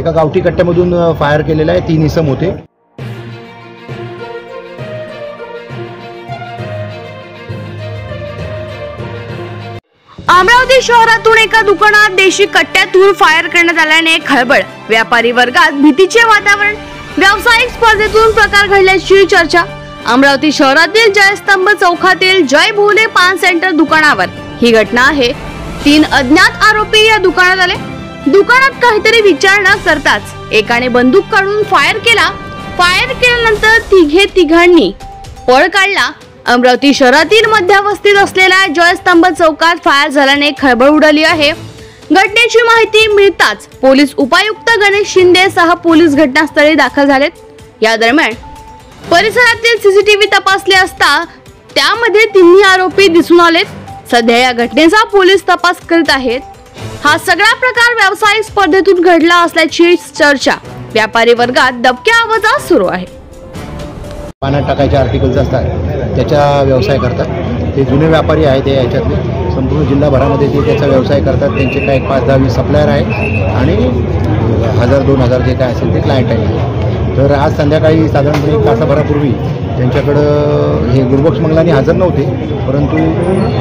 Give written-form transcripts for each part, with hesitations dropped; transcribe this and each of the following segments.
एका गावठी कट्ट्यामधून फायर केलेला आहे। 3 इसम होते। अमरावती शहरातून एका दुकानात देशी कट्ट्यातून फायर करण्यात आल्याने खळबळ, व्यापारी वर्गात भीतीचे वातावरण, व्यावसायिक स्पर्धेतून प्रकार घडल्याची चर्चा। अमरावती शहरातील जयस्तंभ चौकातील जय भोले पान सेंटर दुकानावर ही घटना आहे। 3 अज्ञात आरोपी या दुकानात आले। दुकानात काहीतरी विचार न करताच एकाने बंदूक काढून फायर केला। फायर केल्यानंतर तिघांनी पळ काढला। अमरावती शहरातील मध्यवस्तीत असलेल्या जयस्तंभ चौकात फायर झाल्याने खळबळ उडाली आहे। घटनेची माहिती मिळताच पोलीस उपायुक्त गणेश शिंदे सह पोलीस घटनास्थळी दाखल झालेत। या दरम्यान परिसरातील सीसीटीव्ही तपासले असता त्यामध्ये 3 आरोपी दिसून आलेत। सध्या या घटनेचा पोलीस तपास करीत आहेत। हा सगळा प्रकार व्यावसायिक स्पर्धेतून घडला असल्याची चर्चा व्यापारी वर्गात दबक्या आवाजात सुरू आहे। पाण्यात टाकायचे आर्टिकल्स असतात त्याचा व्यवसाय करतात। ते जुने व्यापारी आहेत। ते याच्यातले संपूर्ण जिल्हाभरामध्ये ते त्याचा व्यवसाय करतात। त्यांचे काय 5-10-20 सप्लायर आहे आणि 1000-2000 जे काय असेल ते क्लायंट आहे। तर आज संध्याकाळी साधारणपणे 1 तासाभरापूर्वी त्यांच्याकडं हे गुरुबक्ष मंगलानी हजर नव्हते, परंतु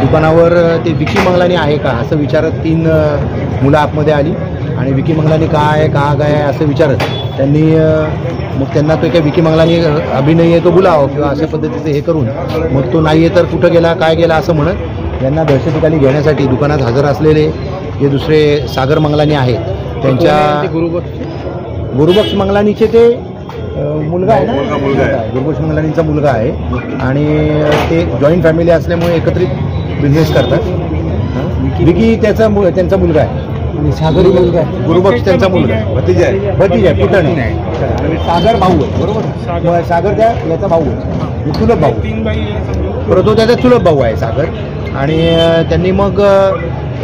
दुकानावर ते विकी मंगलानी आहे का असं विचारत 3 मुलं आतमध्ये आली आणि विकी मंगलानी काय आहे असं विचारत त्यांनी मग त्यांना तो काय विकी मंगलानी अभी नाही आहे तो बुलाव किंवा अशा पद्धतीचं हे करून मग तो नाही आहे तर कुठं गेला काय गेला असं म्हणत यांना दहशतीखाली घेण्यासाठी दुकानात हजर असलेले जे दुसरे सागर मंगलानी आहेत त्यांच्या गुरुबक्ष मंगलानीचे ते मुलगा आहे ना, गुरुबक्ष मंगलानीचा मुलगा आहे आणि ते जॉईंट फॅमिली असल्यामुळे एकत्रित बिझनेस करतात। विकी त्यांचा मुलगा आहे आणि सागर मुलगा आहे। गुरुबक्ष त्यांचा मुलगा आहे, भतीजा आहे, पुतणी आहे। सागर भाऊ आहे, बरोबर। सागर याचा भाऊ आहे, चुलत भाऊ, परंतु त्याचा चुलत भाऊ आहे सागर। आणि त्यांनी मग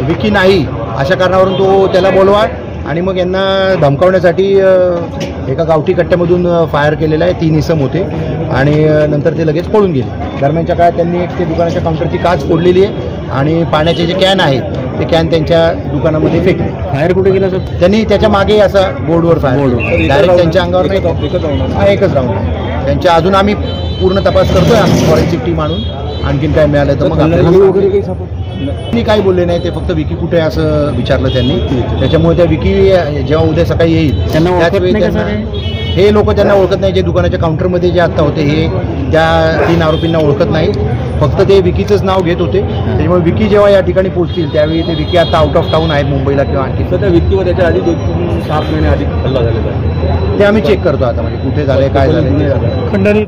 विकी नाही अशा कारणावरून तो त्याला बोलवा आणि मग यांना धमकावण्यासाठी एका गावठी कट्ट्यामधून फायर केलेला आहे। 3 इसम होते आणि नंतर ते लगेच पळून गेले। दरम्यानच्या काळात त्यांनी एक ते दुकानाच्या काउंटरची काच फोडलेली आहे आणि पाण्याचे जे कॅन आहेत ते कॅन त्यांच्या दुकानामध्ये फेकले। फायर कुठे गेला सर? त्यांनी त्याच्या मागे असा बोर्डवर फायर डायरेक्ट त्यांच्या अंगावर नाही, एकच राऊंड। त्यांच्या अजून आम्ही पूर्ण तपास करतोय। आम्ही फॉरेन्सिक टीम आणून आणखीन काय मिळालं तर मग मी काही बोलले नाही। ते फक्त विकी कुठे असं विचारलं त्यांनी। त्याच्यामुळे त्या विकी जेव्हा उद्या सकाळी येईल हे लोक त्यांना ओळखत नाही। जे दुकानाच्या काउंटरमध्ये जे आता होते हे त्या 3 आरोपींना ओळखत नाही, फक्त ते विकीचंच नाव घेत होते। त्याच्यामुळे विकी जेव्हा या ठिकाणी पोहोचतील त्यावेळी ते विकी आता आउट ऑफ टाऊन आहेत मुंबईला किंवा आणखी। तर त्या विकीवर त्याच्या आधी 2-3-7 महिने आधी हल्ला झालेला आहे ते आम्ही चेक करतो आता, म्हणजे कुठे झाले काय झाले।